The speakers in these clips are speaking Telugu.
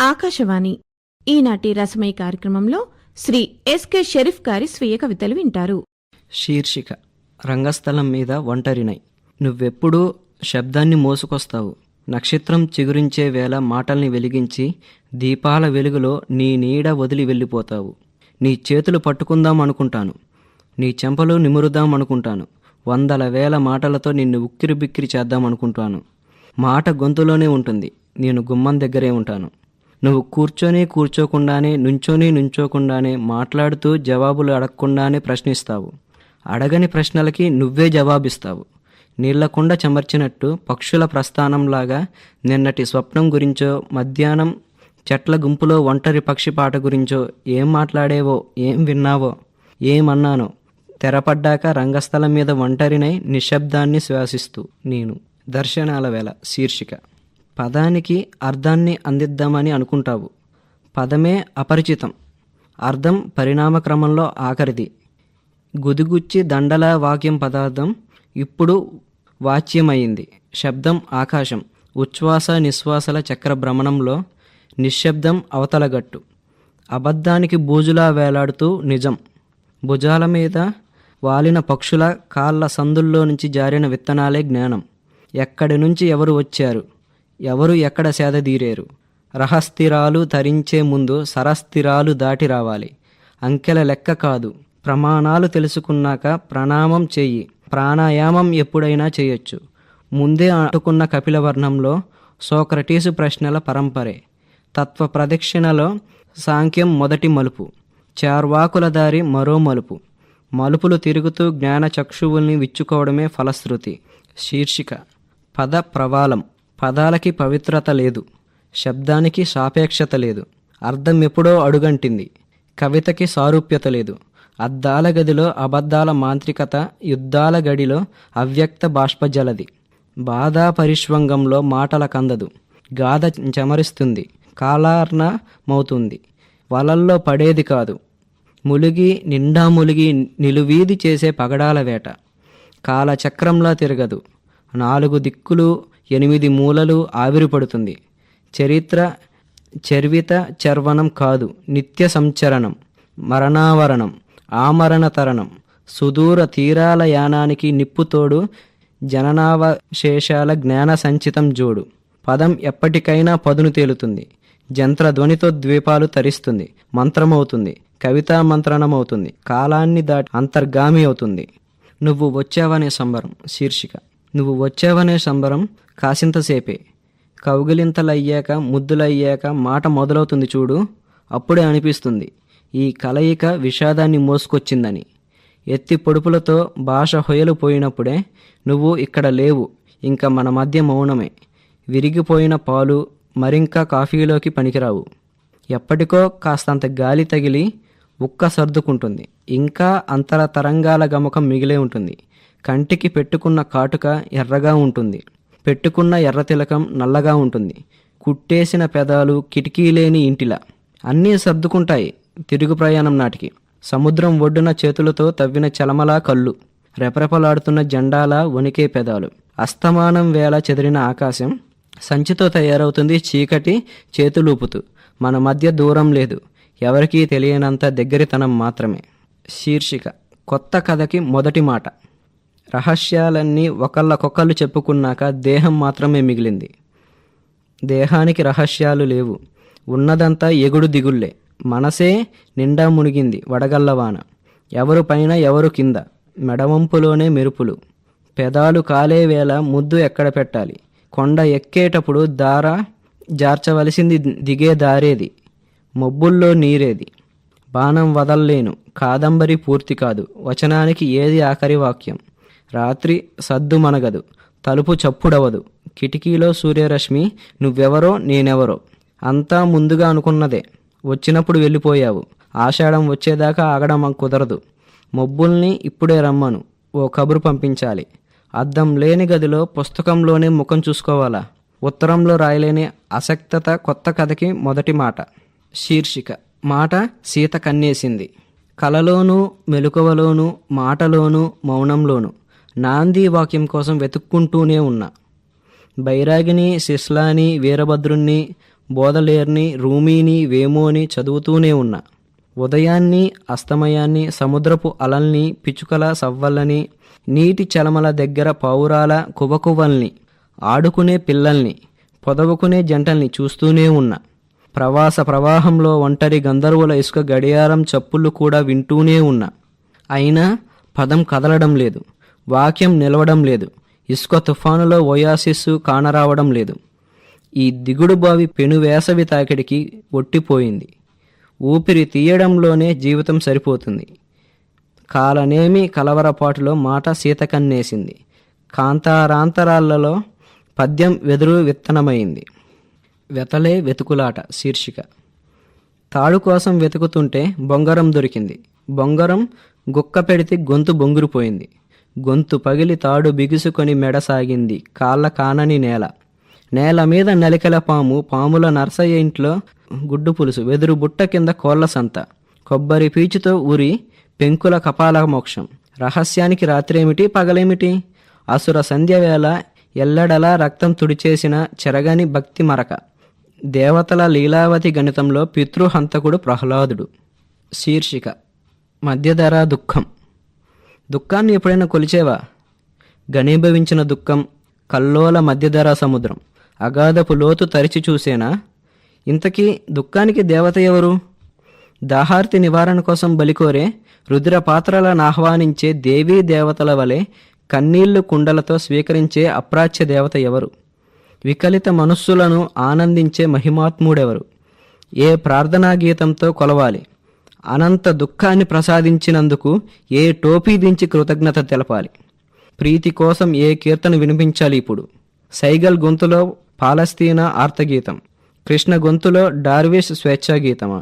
ఆకాశవాణి ఈనాటి రసమయ కార్యక్రమంలో శ్రీ ఎస్కే షరీఫ్ గారి స్వీయ కవితలు వింటారు. శీర్షిక: రంగస్థలం మీద ఒంటరినై. నువ్వెప్పుడూ శబ్దాన్ని మోసుకొస్తావు. నక్షత్రం చిగురించే వేళ మాటల్ని వెలిగించి దీపాల వెలుగులో నీ నీడ వదిలి వెళ్ళిపోతావు. నీ చేతులు పట్టుకుందాం అనుకుంటాను, నీ చెంపలు నిమురుదాం అనుకుంటాను, వందల వేల మాటలతో నిన్ను ఉక్కిరి బిక్కిరి చేద్దాం అనుకుంటాను. మాట గొంతులోనే ఉంటుంది, నేను గుమ్మం దగ్గరే ఉంటాను. నువ్వు కూర్చోకుండానే, నుంచోకుండానే, మాట్లాడుతూ జవాబులు అడగకుండానే ప్రశ్నిస్తావు. అడగని ప్రశ్నలకి నువ్వే జవాబిస్తావు. నీళ్లకుండ చెమర్చినట్టు పక్షుల ప్రస్థానంలాగా నిన్నటి స్వప్నం గురించో, మధ్యాహ్నం చెట్ల గుంపులో ఒంటరి పక్షి పాట గురించో ఏం మాట్లాడేవో, ఏం విన్నావో, ఏమన్నానో తెరపడ్డాక రంగస్థలం మీద ఒంటరినై నిశ్శబ్దాన్ని శ్వాసిస్తూ నేను. దర్శనాల వేళ. శీర్షిక: పదానికి అర్థాన్ని అందిద్దామని అనుకుంటావు. పదమే అపరిచితం, అర్థం పరిణామక్రమంలో ఆఖరిది. గుదిగుచ్చి దండల వాక్యం పదార్థం ఇప్పుడు వాచ్యమైంది. శబ్దం ఆకాశం, ఉచ్ఛ్వాస నిశ్వాసల చక్ర భ్రమణంలో నిశ్శబ్దం అవతలగట్టు. అబద్ధానికి బూజులా వేలాడుతూ నిజం. భుజాల మీద వాలిన పక్షుల కాళ్ళ సందుల్లో నుంచి జారిన విత్తనాలే జ్ఞానం. ఎక్కడి నుంచి ఎవరు వచ్చారు, ఎవరు ఎక్కడ సేదదీరేరు. రహస్థిరాలు తరించే ముందు సరస్థిరాలు దాటి రావాలి. అంకెల లెక్క కాదు, ప్రమాణాలు తెలుసుకున్నాక ప్రణామం చెయ్యి. ప్రాణాయామం ఎప్పుడైనా చేయొచ్చు. ముందే అంటుకున్న కపిలవర్ణంలో సోక్రటీసు ప్రశ్నల పరంపరే. తత్వ ప్రదక్షిణలో సాంఖ్యం మొదటి మలుపు, చార్వాకుల దారి మరో మలుపు. మలుపులు తిరుగుతూ జ్ఞాన చక్షువుల్ని విచ్చుకోవడమే ఫలశ్రుతి. శీర్షిక: పద ప్రవాలం. పదాలకి పవిత్రత లేదు, శబ్దానికి సాపేక్షత లేదు. అర్థం ఎప్పుడో అడుగంటింది, కవితకి సారూప్యత లేదు. అద్దాల గదిలో అబద్ధాల మాంత్రికత, యుద్ధాల గడిలో అవ్యక్త బాష్పజలది. బాధా పరిష్వంగంలో మాటల కందదు, గాథ చెమరిస్తుంది, కాలార్ణమవుతుంది. వలల్లో పడేది కాదు, ములిగి నిండా ములిగి నిలువీది చేసే పగడాల వేట. కాలచక్రంలా తిరగదు, 4 దిక్కులు 8 మూలలు ఆవిరిపడుతుంది. చరిత్ర చర్విత చర్వణం కాదు, నిత్య సంచరణం, మరణావరణం, ఆమరణ తరణం. సుదూర తీరాల యానానికి నిప్పుతోడు, జననావశేషాల జ్ఞాన సంచితం జోడు. పదం ఎప్పటికైనా పదును తేలుతుంది, జంత్రధ్వనితో ద్వీపాలు తరిస్తుంది, మంత్రమవుతుంది, కవితా మంత్రణమవుతుంది, కాలాన్ని దాటి అంతర్గామి అవుతుంది. నువ్వు వచ్చావనే సంబరం. శీర్షిక: నువ్వు వచ్చావనే సంబరం కాసింతసేపే. కౌగిలింతలయ్యాక, ముద్దులయ్యాక మాట మొదలవుతుంది చూడు, అప్పుడే అనిపిస్తుంది ఈ కలయిక విషాదాన్ని మోసుకొచ్చిందని. ఎత్తి పొడుపులతో భాష హొయలు పోయినప్పుడే నువ్వు ఇక్కడ లేవు, ఇంకా మన మధ్య మౌనమే. విరిగిపోయిన పాలు మరింకా కాఫీలోకి పనికిరావు. ఎప్పటికో కాస్తంత గాలి తగిలి ఉక్క సర్దుకుంటుంది, ఇంకా అంతర తరంగాల గమకం మిగిలే ఉంటుంది. కంటికి పెట్టుకున్న కాటుక ఎర్రగా ఉంటుంది, పెట్టుకున్న ఎర్ర తిలకం నల్లగా ఉంటుంది. కుట్టేసిన పెదాలు కిటికీలేని ఇంటిలా. అన్నీ సర్దుకుంటాయి తిరుగు ప్రయాణం నాటికి. సముద్రం ఒడ్డున చేతులతో తవ్విన చలమలా కళ్ళు, రెపరెపలాడుతున్న జెండాలా వణికే పెదాలు. అస్తమానం వేళ చెదిరిన ఆకాశం సంచితో తయారవుతుంది చీకటి చేతులూపుతూ. మన మధ్య దూరం లేదు, ఎవరికీ తెలియనంత దగ్గరితనం మాత్రమే. శీర్షిక: కొత్త కథకి మొదటి మాట. రహస్యాలన్నీ ఒకళ్ళకొకళ్ళు చెప్పుకున్నాక దేహం మాత్రమే మిగిలింది. దేహానికి రహస్యాలు లేవు, ఉన్నదంతా ఎగుడు దిగుళ్ళే. మనసే నిండా మునిగింది వడగల్లవాన. ఎవరు పైన ఎవరు కింద, మెడవంపులోనే మెరుపులు. పెదాలు కాలే వేళ ముద్దు ఎక్కడ పెట్టాలి. కొండ ఎక్కేటప్పుడు దార జార్చవలసింది దిగే దారేది, మబ్బుల్లో నీరేది. బాణం వదల్లేను, కాదంబరి పూర్తి కాదు, వచనానికి ఏది ఆఖరి వాక్యం. రాత్రి సద్దు మనగదు, తలుపు చప్పుడవదు, కిటికీలో సూర్యరశ్మి. నువ్వెవరో నేనెవరో అంతా ముందుగా అనుకున్నదే. వచ్చినప్పుడు వెళ్ళిపోయావు, ఆషాఢం వచ్చేదాకా ఆగడం కుదరదు. మబ్బుల్ని ఇప్పుడే రమ్మను, ఓ కబురు పంపించాలి. అద్దం లేని గదిలో పుస్తకంలోనే ముఖం చూసుకోవాలా? ఉత్తరంలో రాయలేని అసక్తత కొత్త కథకి మొదటి మాట. శీర్షిక: మాట సీత కన్నేసింది. కలలోనూ మెలకువలోనూ, మాటలోనూ మౌనంలోనూ నాంది వాక్యం కోసం వెతుక్కుంటూనే ఉన్నా. బైరాగిని, శిస్లాని, వీరభద్రుణ్ణి, బోధలేర్ని, రూమీని, వేమోని చదువుతూనే ఉన్నా. ఉదయాన్ని, అస్తమయాన్ని, సముద్రపు అలల్ని, పిచుకల సవ్వళ్ళని, నీటి చలమల దగ్గర పావురాల కువకువల్ని, ఆడుకునే పిల్లల్ని, పొదవుకునే జంటల్ని చూస్తూనే ఉన్నా. ప్రవాస ప్రవాహంలో ఒంటరి గంధర్వుల ఇసుక గడియారం చప్పుళ్ళు కూడా వింటూనే ఉన్నా. అయినా పదం కదలడం లేదు, వాక్యం నిలవడం లేదు, ఇసుక తుఫానులో ఓయాసిస్సు కానరావడం లేదు. ఈ దిగుడు బావి పెను వేసవి తాకిడికి ఒట్టిపోయింది. ఊపిరి తీయడంలోనే జీవితం సరిపోతుంది. కాలనేమి కలవరపాటులో మాట సీతకన్నేసింది. కాంతారాంతరాలలో పద్యం వెదురు విత్తనమైంది. వెతలే వెతుకులాట శీర్షిక. తాడు కోసం వెతుకుతుంటే బొంగరం దొరికింది. బొంగరం గుక్క పెడితే గొంతు బొంగురిపోయింది. గొంతు పగిలి తాడు బిగుసుకొని మెడ సాగింది. కాళ్ళ కానని నేల. నేల మీద నలికల పాము, పాముల నర్సయ్య ఇంట్లో గుడ్డు పులుసు, వెదురు బుట్ట కింద కోళ్ల సంత, కొబ్బరి పీచుతో ఉరి, పెంకుల కపాల మోక్షం. రహస్యానికి రాత్రేమిటి, పగలేమిటి? అసుర సంధ్యవేళ ఎల్లడలా రక్తం తుడిచేసిన చెరగని భక్తి మరక. దేవతల లీలావతి గణితంలో పితృహంతకుడు ప్రహ్లాదుడు. శీర్షిక. మధ్యధరా దుఃఖం. దుఃఖాన్ని ఎప్పుడైనా కొలిచేవా? ఘనీభవించిన దుఃఖం, కల్లోల మధ్యధరా సముద్రం, అగాధపు లోతు తరిచి చూసేనా? ఇంతకీ దుఃఖానికి దేవత ఎవరు? దాహార్తి నివారణ కోసం బలికోరే రుద్ర పాత్రలను ఆహ్వానించే దేవీ దేవతల వలె కన్నీళ్లు కుండలతో స్వీకరించే అప్రాచ్య దేవత ఎవరు? వికలిత మనస్సులను ఆనందించే మహిమాత్ముడెవరు? ఏ ప్రార్థనా గీతంతో కొలవాలి? అనంత దుఃఖాన్ని ప్రసాదించినందుకు ఏ టోపీ దించి కృతజ్ఞత తెలపాలి? ప్రీతి కోసం ఏ కీర్తన వినిపించాలి ఇప్పుడు? సైగల్ గొంతులో పాలస్తీనా ఆర్తగీతం, కృష్ణ గొంతులో డార్విష్ స్వేచ్ఛాగీతమా?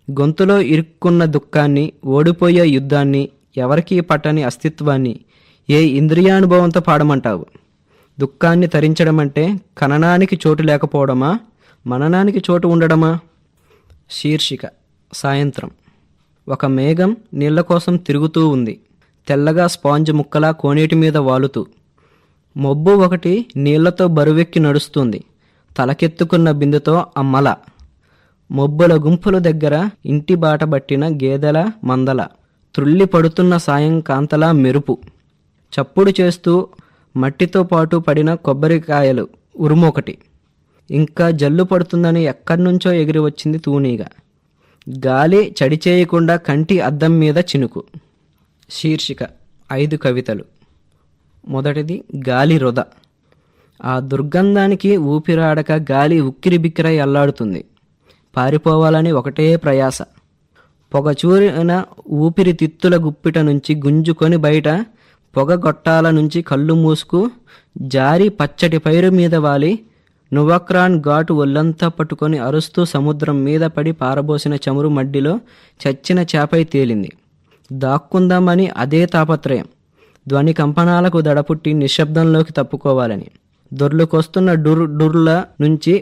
గొంతులో ఇరుక్కున్న దుఃఖాన్ని, ఓడిపోయే యుద్ధాన్ని, ఎవరికీ పట్టని అస్తిత్వాన్ని ఏ ఇంద్రియానుభవంతో పాడమంటావు? దుఃఖాన్ని తరించడం అంటే కననానికి చోటు లేకపోవడమా, మననానికి చోటు ఉండడమా? శీర్షిక. సాయంత్రం. ఒక మేఘం నీళ్ల కోసం తిరుగుతూ ఉంది, తెల్లగా స్పాంజ్ ముక్కలా కోనేటి మీద వాలుతూ. మబ్బు ఒకటి నీళ్లతో బరువెక్కి నడుస్తుంది, తలకెత్తుకున్న బిందుతో అమ్మల. మొబ్బుల గుంపుల దగ్గర ఇంటి బాట బట్టిన గేదెల మందల, త్రుళ్ళి పడుతున్న సాయంకాంతలా మెరుపు. చప్పుడు చేస్తూ మట్టితో పాటు పడిన కొబ్బరికాయలు ఉరుమొకటి. ఇంకా జల్లు పడుతుందని ఎక్కడ్నుంచో ఎగిరి వచ్చింది తూనీగా. గాలి చడి చేయకుండా కంటి అద్దం మీద చినుకు. శీర్షిక. 5 కవితలు. మొదటిది గాలి రొద. ఆ దుర్గంధానికి ఊపిరాడక గాలి ఉక్కిరిబిక్కిరై అల్లాడుతుంది. పారిపోవాలని ఒకటే ప్రయాస. పొగచూరిన ఊపిరితిత్తుల గుప్పిట నుంచి గుంజుకొని బయట పొగగొట్టాల నుంచి కళ్ళు మూసుకు జారి పచ్చటి పైరు మీద వాలి నువక్రాన్ ఘాటు ఒళ్ళంతా పట్టుకొని అరుస్తూ సముద్రం మీద పడి పారబోసిన చమురు మడ్డిలో చచ్చిన చేపై తేలింది. దాక్కుందామని అదే తాపత్రయం. ధ్వని కంపనాలకు దడపుట్టి నిశ్శబ్దంలోకి తప్పుకోవాలని. దొర్లుకొస్తున్న డుర్ల నుంచి,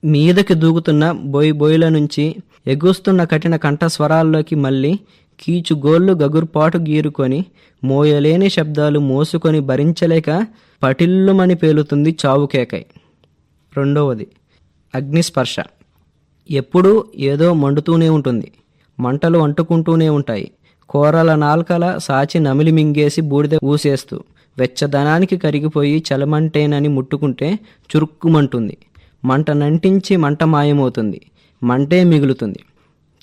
మీదకి దూకుతున్న బొయ్ల నుంచి, ఎగుస్తున్న కఠిన కంఠస్వరాల్లోకి మళ్ళీ కీచుగోళ్లు గగుర్పాటు గీరుకొని మోయలేని శబ్దాలు మోసుకొని భరించలేక పటిల్లుమని పేలుతుంది చావుకేకై. రెండవది అగ్నిస్పర్శ. ఎప్పుడూ ఏదో మండుతూనే ఉంటుంది. మంటలు అంటుకుంటూనే ఉంటాయి. కూరల నాల్కల సాచి నమిలి మింగేసి బూడిద ఊసేస్తూ వెచ్చదనానికి కరిగిపోయి చలమంటేనని ముట్టుకుంటే చురుక్కుమంటుంది. మంట నంటించి మంట మాయమవుతుంది. మంటే మిగులుతుంది.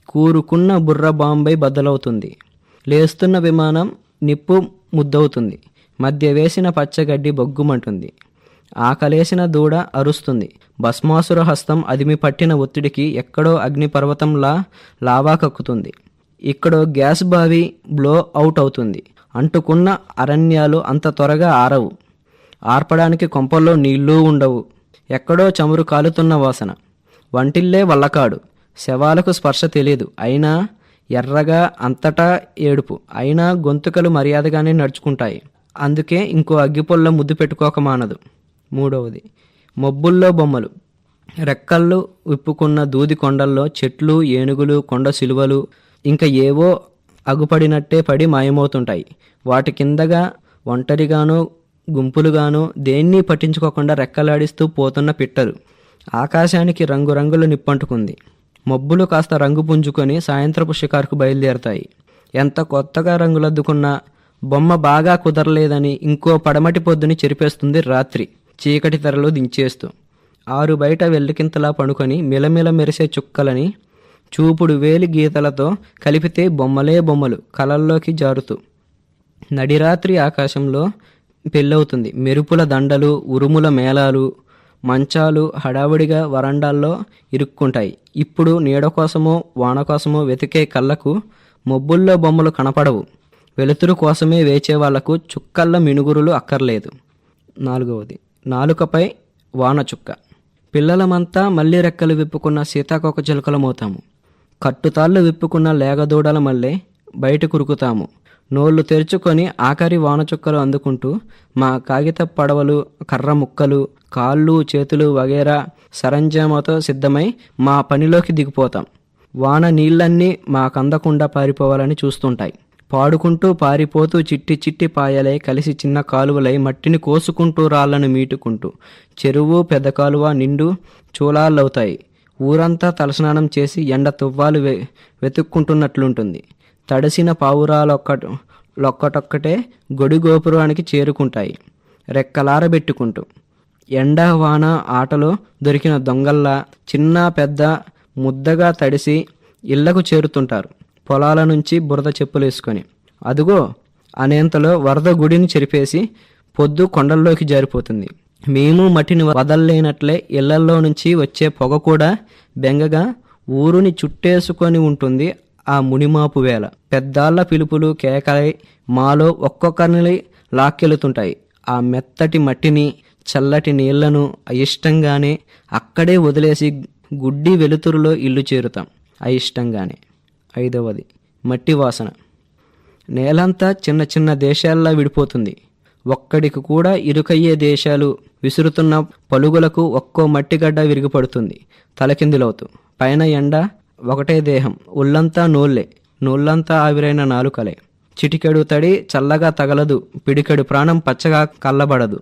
కూరుకున్న బుర్ర బాంబై బద్దలవుతుంది. లేస్తున్న విమానం నిప్పు ముద్దవుతుంది. మధ్య వేసిన పచ్చగడ్డి బొగ్గుమంటుంది. ఆకలేసిన దూడ అరుస్తుంది. భస్మాసుర హస్తం అదిమి పట్టిన ఒత్తిడికి ఎక్కడో అగ్నిపర్వతంలా లావా కక్కుతుంది. ఇక్కడో గ్యాస్ బావి బ్లో అవుట్ అవుతుంది. అంటుకున్న అరణ్యాలు అంత త్వరగా ఆరవు. ఆర్పడానికి కొంపల్లో నీళ్లూ ఉండవు. ఎక్కడో చమురు కాలుతున్న వాసన. వంటిల్లే వల్లకాడు. శవాలకు స్పర్శ తెలియదు. అయినా ఎర్రగా అంతటా ఏడుపు. అయినా గొంతుకలు మర్యాదగానే నడుచుకుంటాయి. అందుకే ఇంకో అగ్గిపొల్ల ముద్దు పెట్టుకోక మానదు. మూడవది మబ్బుల్లో బొమ్మలు. రెక్కళ్ళు విప్పుకున్న దూది కొండల్లో చెట్లు, ఏనుగులు, కొండ సిలువలు ఇంకా ఏవో అగుపడినట్టే పడి మాయమవుతుంటాయి. వాటి కిందగా ఒంటరిగానో గుంపులుగానో దేన్ని పట్టించుకోకుండా రెక్కలాడిస్తూ పోతున్న పిట్టలు. ఆకాశానికి రంగురంగుల నిప్పంటుకుంది. మబ్బులు కాస్త రంగు పుంజుకొని సాయంత్రపు షికారుకు బయలుదేరతాయి. ఎంత కొత్తగా రంగులద్దుకున్నా బొమ్మ బాగా కుదరలేదని ఇంకో పడమటి పొద్దుని చెరిపేస్తుంది రాత్రి చీకటి తెరలు దించేస్తూ. ఆరు బయట వెల్లికింతలా పడుకొని మిలమిల మెరిసే చుక్కలని చూపుడు వేలి గీతలతో కలిపితే బొమ్మలే బొమ్మలు కలల్లోకి జారుతూ. నడిరాత్రి ఆకాశంలో పెళ్ళవుతుంది. మెరుపుల దండలు, ఉరుముల మేళాలు, మంచాలు హడావుడిగా వరండాల్లో ఇరుక్కుంటాయి. ఇప్పుడు నీడ కోసమో వాన కోసమో వెతికే కళ్ళకు మబ్బుల్లో బొమ్మలు కనపడవు. వెలుతురు కోసమే వేచే వాళ్లకు చుక్కల్ల మినుగురులు అక్కర్లేదు. 4వది నాలుకపై వాన చుక్క. పిల్లలమంతా మళ్ళీ రెక్కలు విప్పుకున్న సీతాకోక చిలుకలమవుతాము. కట్టుతాళ్ళు విప్పుకున్న లేగదూడల మళ్ళీ బయట కురుకుతాము. నోళ్లు తెరుచుకొని ఆఖరి వానచుక్కలు అందుకుంటూ మా కాగిత పడవలు, కర్ర ముక్కలు, కాళ్ళు చేతులు వగేరా సరంజామాతో సిద్ధమై మా పనిలోకి దిగిపోతాం. వాన నీళ్లన్నీ మాకందకుండా పారిపోవాలని చూస్తుంటాయి. పాడుకుంటూ పారిపోతూ చిట్టి చిట్టి పాయలై కలిసి చిన్న కాలువలై మట్టిని కోసుకుంటూ రాళ్లను మీటుకుంటూ చెరువు పెద్ద కాలువ నిండు చూలాలవుతాయి. ఊరంతా తలస్నానం చేసి ఎండ తువ్వాలు వెతుక్కుంటున్నట్లుంటుంది. తడిసిన పావురాలొక్కటొక్కటే గొడి గోపురానికి చేరుకుంటాయి రెక్కలారబెట్టుకుంటూ. ఎండ వాన ఆటలో దొరికిన దొంగల్లా చిన్న పెద్ద ముద్దగా తడిసి ఇళ్లకు చేరుతుంటారు పొలాల నుంచి బురద చెప్పులేసుకొని. అదుగో అనేంతలో వరద గుడిని చెరిపేసి పొద్దు కొండల్లోకి జారిపోతుంది. మేము మట్టిని వదల్లేనట్లే ఇళ్లల్లో నుంచి వచ్చే పొగ కూడా బెంగగా ఊరుని చుట్టేసుకొని ఉంటుంది. ఆ మునిమాపు వేళ పెద్దాళ్ల పిలుపులు కేకలై మాలో ఒక్కొక్కరిని లాక్కెళుతుంటాయి. ఆ మెత్తటి మట్టిని చల్లటి నీళ్లను అయిష్టంగానే అక్కడే వదిలేసి గుడ్డి వెలుతురులో ఇల్లు చేరుతాం అయిష్టంగానే. 5వది మట్టి వాసన. నేలంతా చిన్న చిన్న దేశాల్లా విడిపోతుంది. ఒక్కడికి కూడా ఇరుకయ్యే దేశాలు విసురుతున్న పలుగులకు ఒక్కో మట్టిగడ్డ విరిగిపడుతుంది తలకిందులవుతూ. పైన ఎండ ఒకటే దేహం, ఒళ్ళంతా నోళ్లే, నోళ్ళంతా ఆవిరైన నాలుకలే. చిటికెడు తడి చల్లగా తగలదు, పిడికెడు ప్రాణం పచ్చగా కల్లబడదు.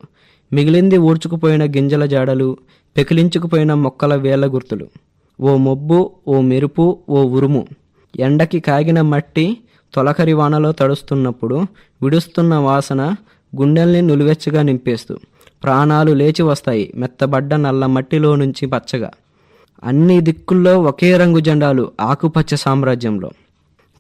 మిగిలింది ఊడ్చుకుపోయిన గింజల జాడలు, పెకిలించుకుపోయిన మొక్కల వేళ్ల గుర్తులు. ఓ మొబ్బు, ఓ మెరుపు, ఓ ఉరుము. ఎండకి కాగిన మట్టి తొలకరి వానలో తడుస్తున్నప్పుడు విడుస్తున్న వాసన గుండెల్ని నులివెచ్చగా నింపేస్తూ ప్రాణాలు లేచి వస్తాయి మెత్తబడ్డ నల్ల మట్టిలో నుంచి పచ్చగా. అన్ని దిక్కుల్లో ఒకే రంగు జెండాలు ఆకుపచ్చ సామ్రాజ్యంలో.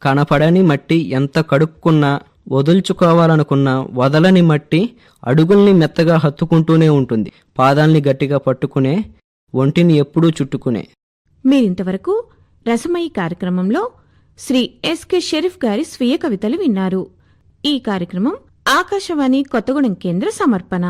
కనపడని మట్టి ఎంత కడుక్కున్నా వదుల్చుకోవాలనుకున్నా వదలని మట్టి అడుగుల్ని మెత్తగా హత్తుకుంటూనే ఉంటుంది. పాదాల్ని గట్టిగా పట్టుకునే, ఒంటిని ఎప్పుడూ చుట్టుకునే. మీరింతవరకు రసమయి కార్యక్రమంలో శ్రీ ఎస్కే షరీఫ్ గారి స్వీయ కవితలు విన్నారు. ఈ కార్యక్రమం ఆకాశవాణి కొత్తగూడెం కేంద్ర సమర్పణ.